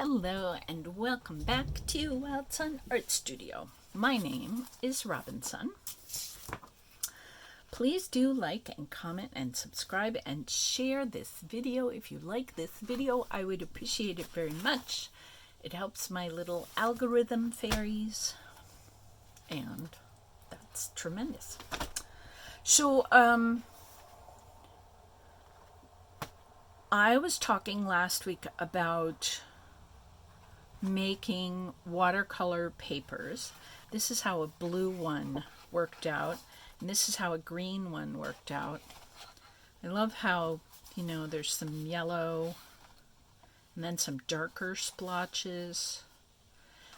Hello and welcome back to Watercolor Art Studio. My name is Robinsunne. Please do like and comment and subscribe and share this video. If you like this video, I would appreciate it very much. It helps my little algorithm fairies, and that's tremendous. So, I was talking last week about making watercolor papers. This is how a blue one worked out, and this is how a green one worked out. I love how, there's some yellow and then some darker splotches,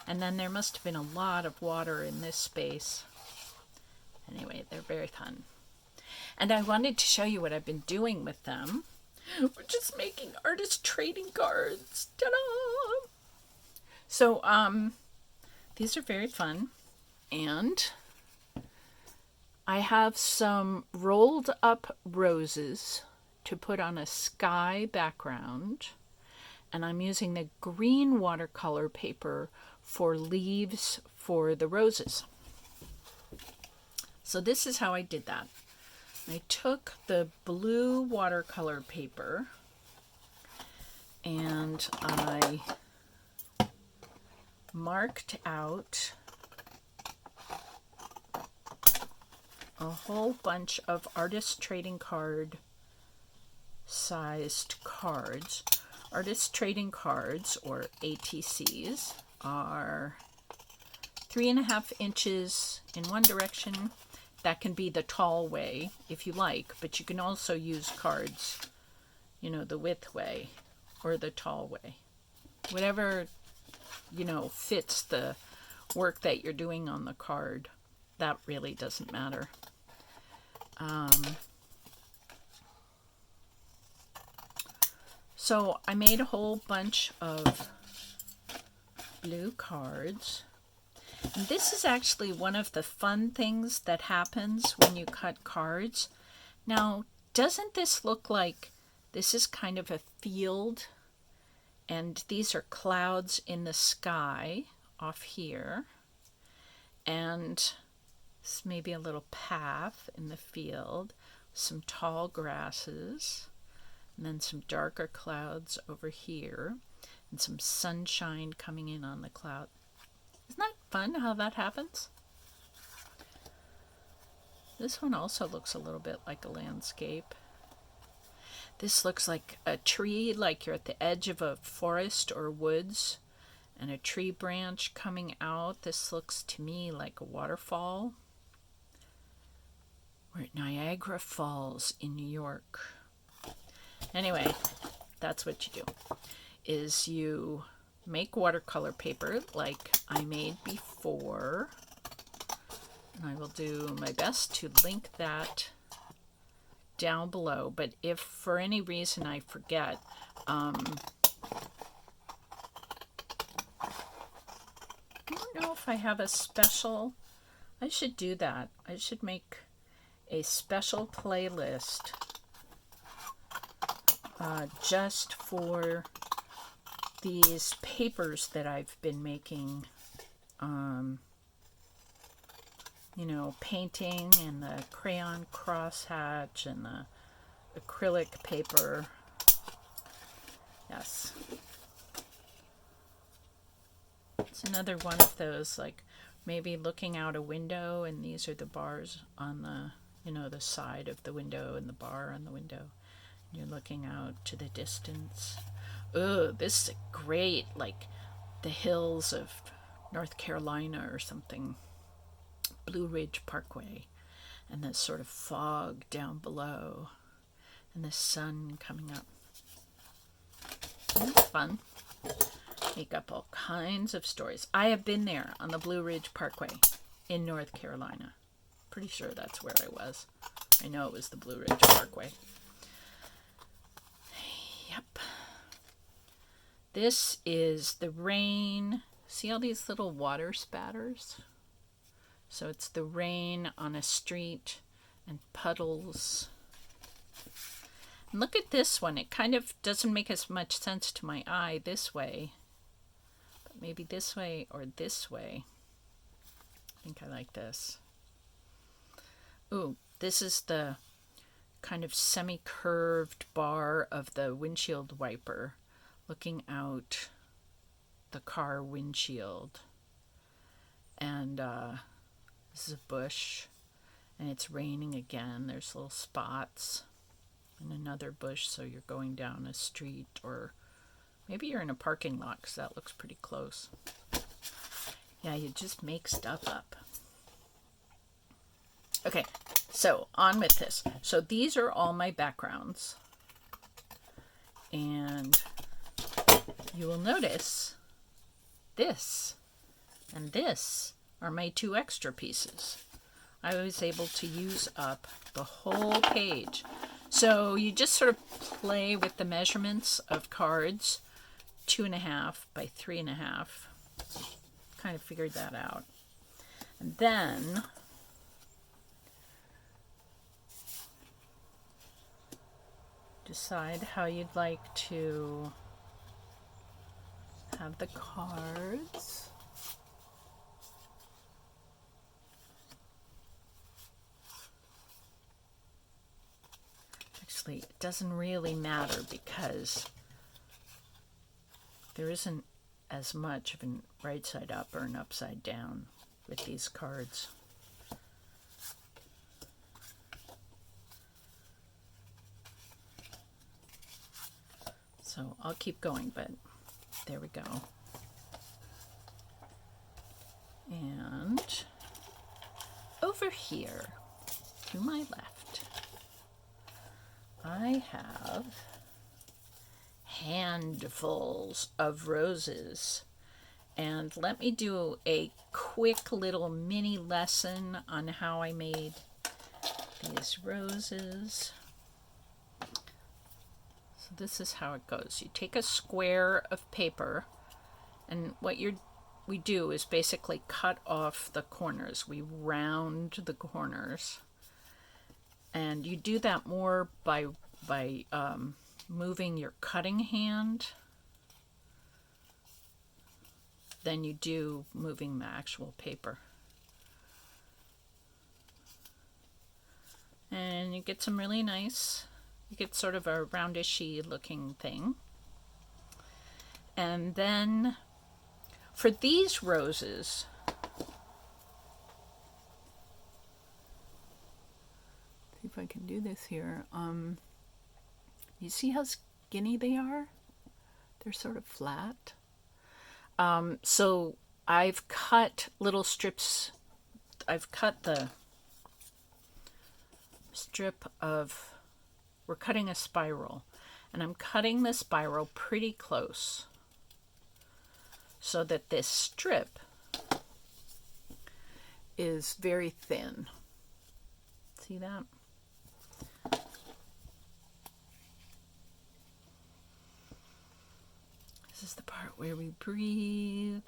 and then there must have been a lot of water in this space. Anyway, they're very fun. And I wanted to show you what I've been doing with them. We're just making artist trading cards. Ta-da! So, these are very fun, and I have some rolled up roses to put on a sky background, and I'm using the green watercolor paper for leaves for the roses. So this is how I did that. I took the blue watercolor paper and I marked out a whole bunch of artist trading card sized cards. Artist trading cards, or ATCs, are 3.5 inches in one direction. That can be the tall way if you like, but you can also use cards, the width way or the tall way. Whatever, fits the work that you're doing on the card. That really doesn't matter. So I made a whole bunch of blue cards. And this is actually one of the fun things that happens when you cut cards. Now, doesn't this look like this is kind of a field? And these are clouds in the sky off here. And this may be a little path in the field, some tall grasses, and then some darker clouds over here, and some sunshine coming in on the cloud. Isn't that fun how that happens? This one also looks a little bit like a landscape. This looks like a tree, like you're at the edge of a forest or woods, and a tree branch coming out. This looks to me like a waterfall. We're at Niagara Falls in New York. Anyway, that's what you do, is you make watercolor paper like I made before. And I will do my best to link that down below. But if for any reason I forget, I don't know if I have a special. I should do that. I should make a special playlist just for these papers that I've been making, painting, and the crayon crosshatch and the acrylic paper. Yes. It's another one of those, like maybe looking out a window, and these are the bars on the, the side of the window and the bar on the window. And you're looking out to the distance. Oh, this is great, like the hills of North Carolina or something. Blue Ridge Parkway, and the sort of fog down below, and the sun coming up. It's fun. Make up all kinds of stories. I have been there on the Blue Ridge Parkway in North Carolina. Pretty sure that's where I was. I know it was the Blue Ridge Parkway. Yep. This is the rain. See all these little water spatters? So it's the rain on a street and puddles. And look at this one. It kind of doesn't make as much sense to my eye this way. maybe this way or this way. I think I like this. Ooh, this is the kind of semi-curved bar of the windshield wiper looking out the car windshield. And this is a bush, and it's raining again. There's little spots, and another bush, so you're going down a street, or maybe you're in a parking lot, because that looks pretty close. Yeah, you just make stuff up. Okay, so on with this. So these are all my backgrounds, and you will notice this and this are my 2 extra pieces. I was able to use up the whole page. So you just sort of play with the measurements of cards, 2.5 by 3.5. Kind of figured that out. And then decide how you'd like to have the cards. Actually, it doesn't really matter because there isn't as much of an right side up or an upside down with these cards. So I'll keep going, but there we go. And over here to my left, I have handfuls of roses. And let me do a quick little mini lesson on how I made these roses. So this is how it goes. You take a square of paper, and what we do is basically cut off the corners. We round the corners. And you do that more by moving your cutting hand than you do moving the actual paper. And you get some really nice, you get sort of a roundishy looking thing. And then for these roses, see if I can do this here. You see how skinny they are? They're sort of flat. So I've cut little strips. I've cut the strip of, we're cutting a spiral, and I'm cutting the spiral pretty close so that this strip is very thin. See that? This is the part where we breathe.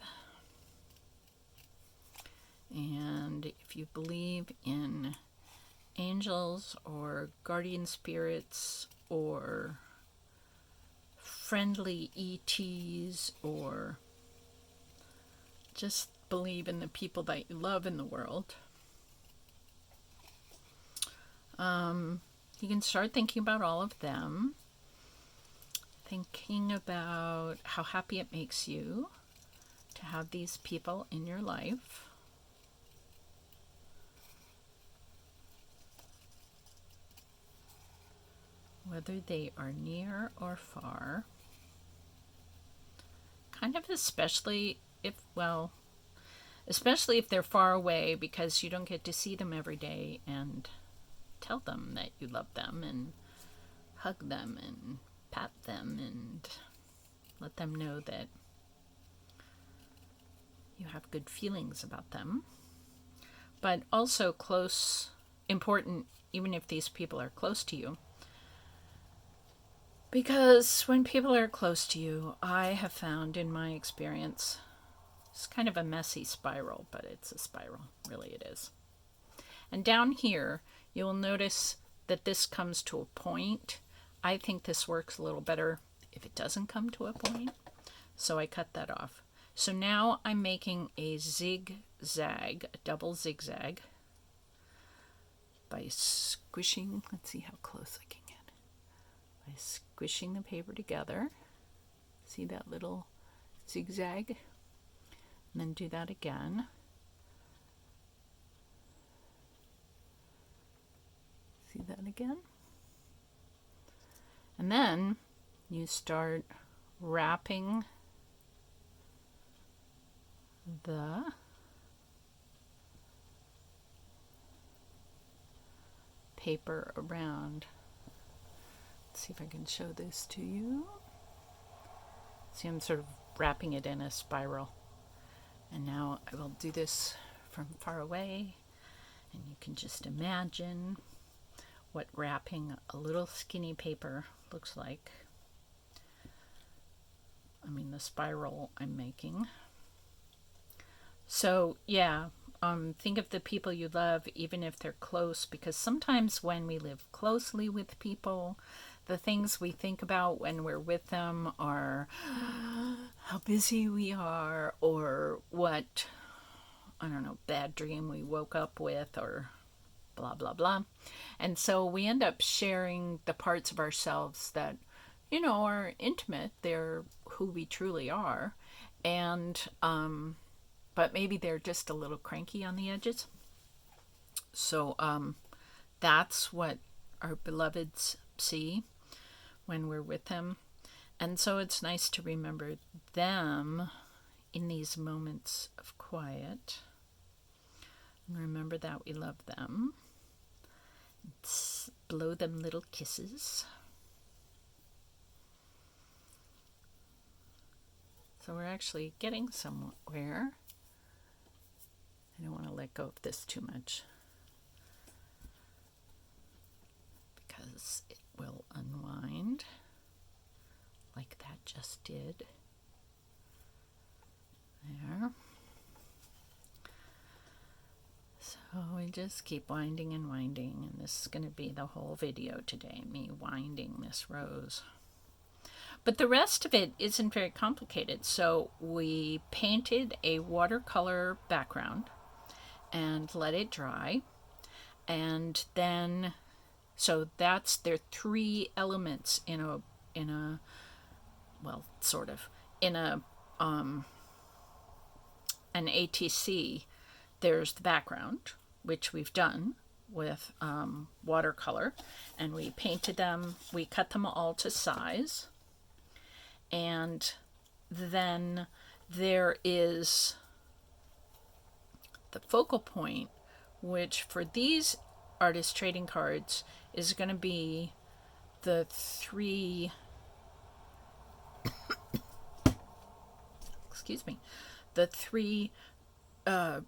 And if you believe in angels or guardian spirits or friendly ETs, or just believe in the people that you love in the world, you can start thinking about all of them. Thinking about how happy it makes you to have these people in your life. Whether they are near or far. Kind of especially if they're far away, because you don't get to see them every day and tell them that you love them and hug them and pat them and let them know that you have good feelings about them. But also close, important, even if these people are close to you. Because when people are close to you, I have found in my experience, it's kind of a messy spiral, but it's a spiral, really it is. And down here, you'll notice that this comes to a point. I think this works a little better if it doesn't come to a point, so I cut that off. So now I'm making a zigzag, a double zigzag, by squishing, let's see how close I can get, by squishing the paper together. See that little zigzag? And then do that again. See that again? And then you start wrapping the paper around. Let's see if I can show this to you. See, I'm sort of wrapping it in a spiral. And now I will do this from far away, and you can just imagine what wrapping a little skinny paper looks like. I mean, the spiral I'm making. So yeah, think of the people you love, even if they're close, because sometimes when we live closely with people, the things we think about when we're with them are how busy we are, or what, I don't know, bad dream we woke up with, or blah, blah, blah. And so we end up sharing the parts of ourselves that, you know, are intimate. They're who we truly are. And, but maybe they're just a little cranky on the edges. So that's what our beloveds see when we're with them. And so it's nice to remember them in these moments of quiet. And remember that we love them. Blow them little kisses. So we're actually getting somewhere. I don't want to let go of this too much because it will unwind like that just did. There. So we just keep winding and winding, and this is going to be the whole video today, me winding this rose. But the rest of it isn't very complicated. So we painted a watercolor background and let it dry. And then, so that's, there are three elements in a, well, sort of, in a, an ATC. There's the background, which we've done with watercolor, and we painted them, we cut them all to size. And then there is the focal point, which for these artist trading cards is going to be the three, excuse me, the three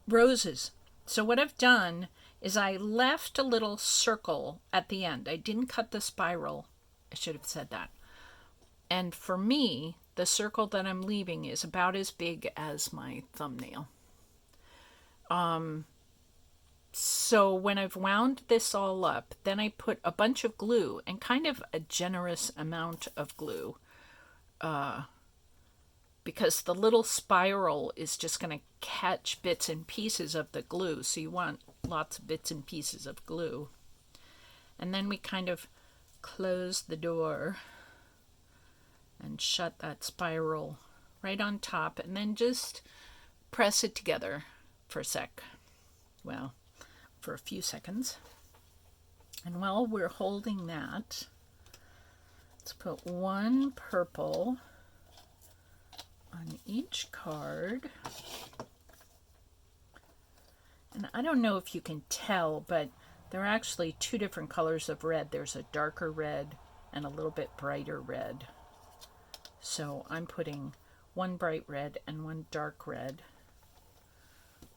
roses. So what I've done is I left a little circle at the end. I didn't cut the spiral. I should have said that. And for me, the circle that I'm leaving is about as big as my thumbnail. So when I've wound this all up, then I put a bunch of glue, and kind of a generous amount of glue, because the little spiral is just going to catch bits and pieces of the glue. So you want lots of bits and pieces of glue. And then we kind of close the door and shut that spiral right on top, and then just press it together for a sec. Well, for a few seconds. And while we're holding that, let's put one purple on each card. And I don't know if you can tell, but there are actually two different colors of red. There's a darker red and a little bit brighter red. So I'm putting one bright red and one dark red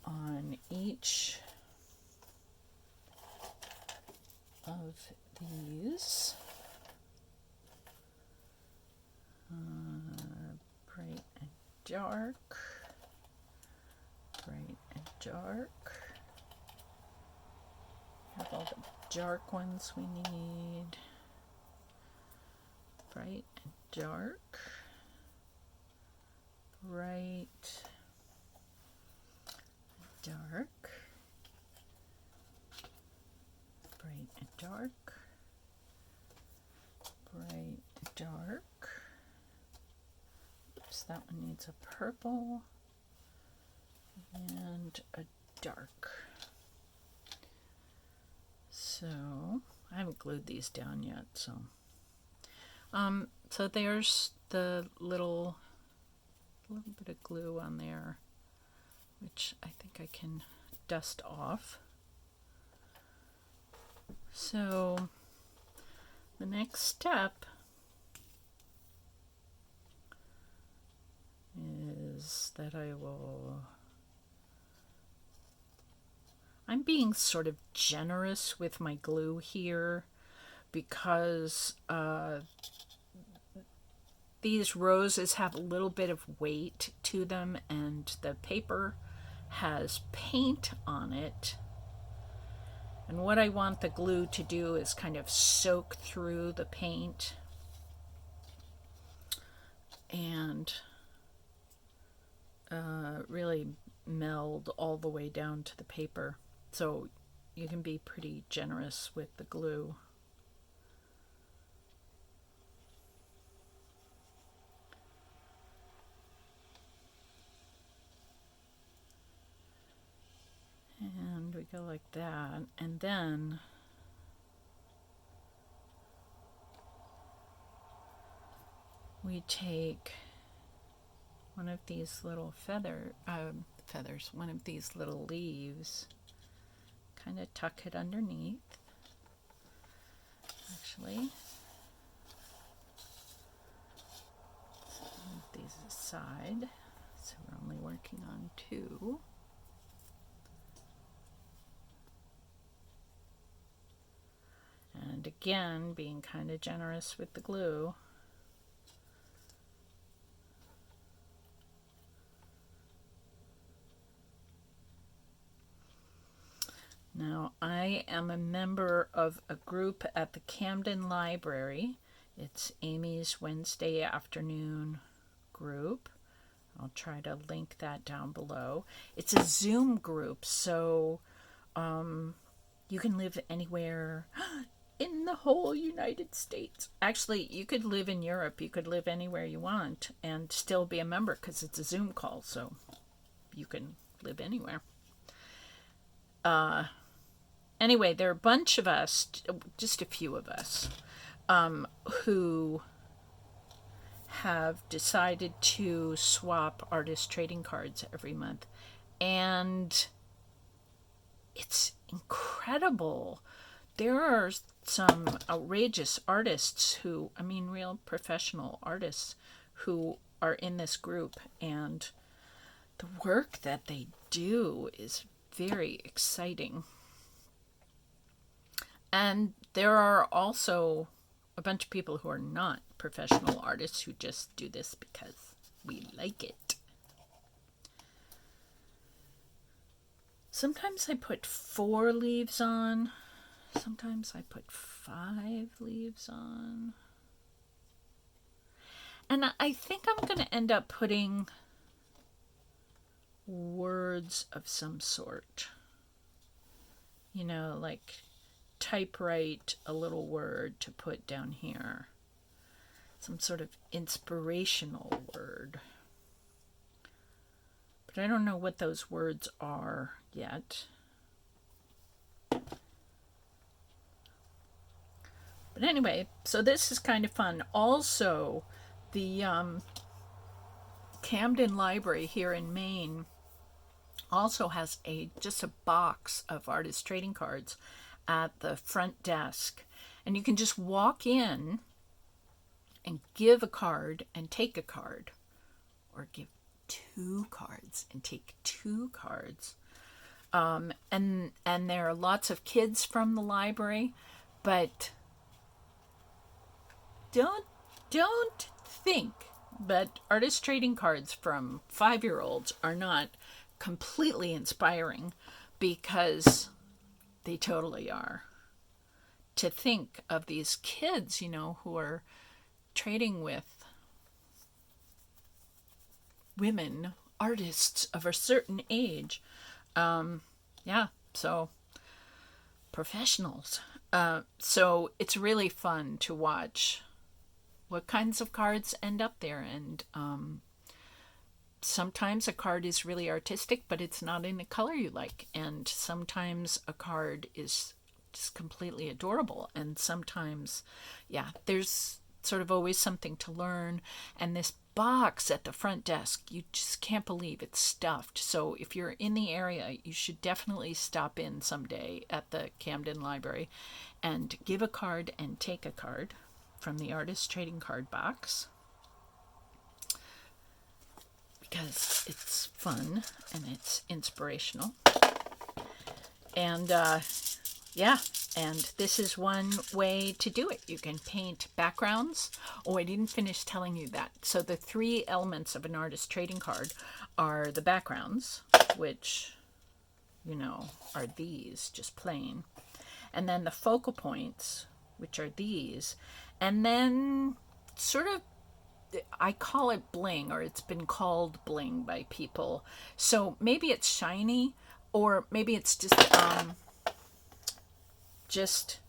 on each of these. Bright and dark, bright and dark. Have all the dark ones we need. Bright and dark, bright dark, bright and dark, bright, dark. Oops, that one needs a purple and a dark. So I haven't glued these down yet, so there's the little bit of glue on there, which I think I can dust off. So the next step is that I'm being sort of generous with my glue here because these roses have a little bit of weight to them, and the paper has paint on it. And what I want the glue to do is kind of soak through the paint and really meld all the way down to the paper. So you can be pretty generous with the glue. And we go like that, and then we take one of these little feathers, one of these little leaves, kind of tuck it underneath. Actually, move these aside, so we're only working on 2. And again, being kind of generous with the glue. Now, I am a member of a group at the Camden Library. It's Amy's Wednesday afternoon group. I'll try to link that down below. It's a Zoom group, so you can live anywhere in the whole United States. Actually, you could live in Europe. You could live anywhere you want and still be a member because it's a Zoom call, so you can live anywhere. Anyway, there are a bunch of us, just a few of us, who have decided to swap artist trading cards every month. And it's incredible. There are some outrageous artists who, real professional artists who are in this group, and the work that they do is very exciting. And there are also a bunch of people who are not professional artists who just do this because we like it. Sometimes I put 4 leaves on. Sometimes I put 5 leaves on. And I think I'm going to end up putting words of some sort. Like typewrite a little word to put down here. Some sort of inspirational word. But I don't know what those words are yet. But anyway, so this is kind of fun. Also, the Camden Library here in Maine also has just a box of artist trading cards at the front desk, and you can just walk in and give a card and take a card, or give 2 cards and take 2 cards. And there are lots of kids from the library, but don't think that artist trading cards from 5-year-olds are not completely inspiring, because they totally are. To think of these kids, who are trading with women artists of a certain age, Yeah, so professionals. So it's really fun to watch what kinds of cards end up there. And sometimes a card is really artistic, but it's not in a color you like. And sometimes a card is just completely adorable. And sometimes, yeah, there's sort of always something to learn. And this box at the front desk, you just can't believe it's stuffed. So if you're in the area, you should definitely stop in someday at the Camden Library and give a card and take a card from the Artist Trading Card box, because it's fun and it's inspirational. And yeah, and this is one way to do it. You can paint backgrounds. Oh, I didn't finish telling you that. So the three elements of an artist trading card are the backgrounds, which, you know, are these, just plain. And then the focal points, which are these. And then sort of, I call it bling, or it's been called bling by people. So maybe it's shiny, or maybe it's just,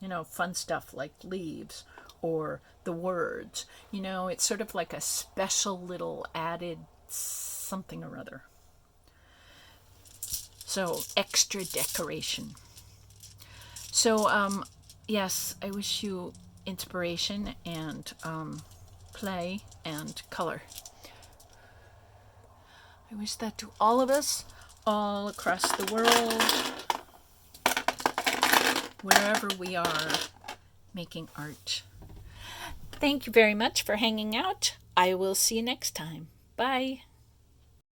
you know, fun stuff like leaves or the words. You know, it's sort of like a special little added something or other. So extra decoration. So yes, I wish you inspiration and play and color. I wish that to all of us, all across the world, wherever we are making art. Thank you very much for hanging out. I will see you next time. Bye.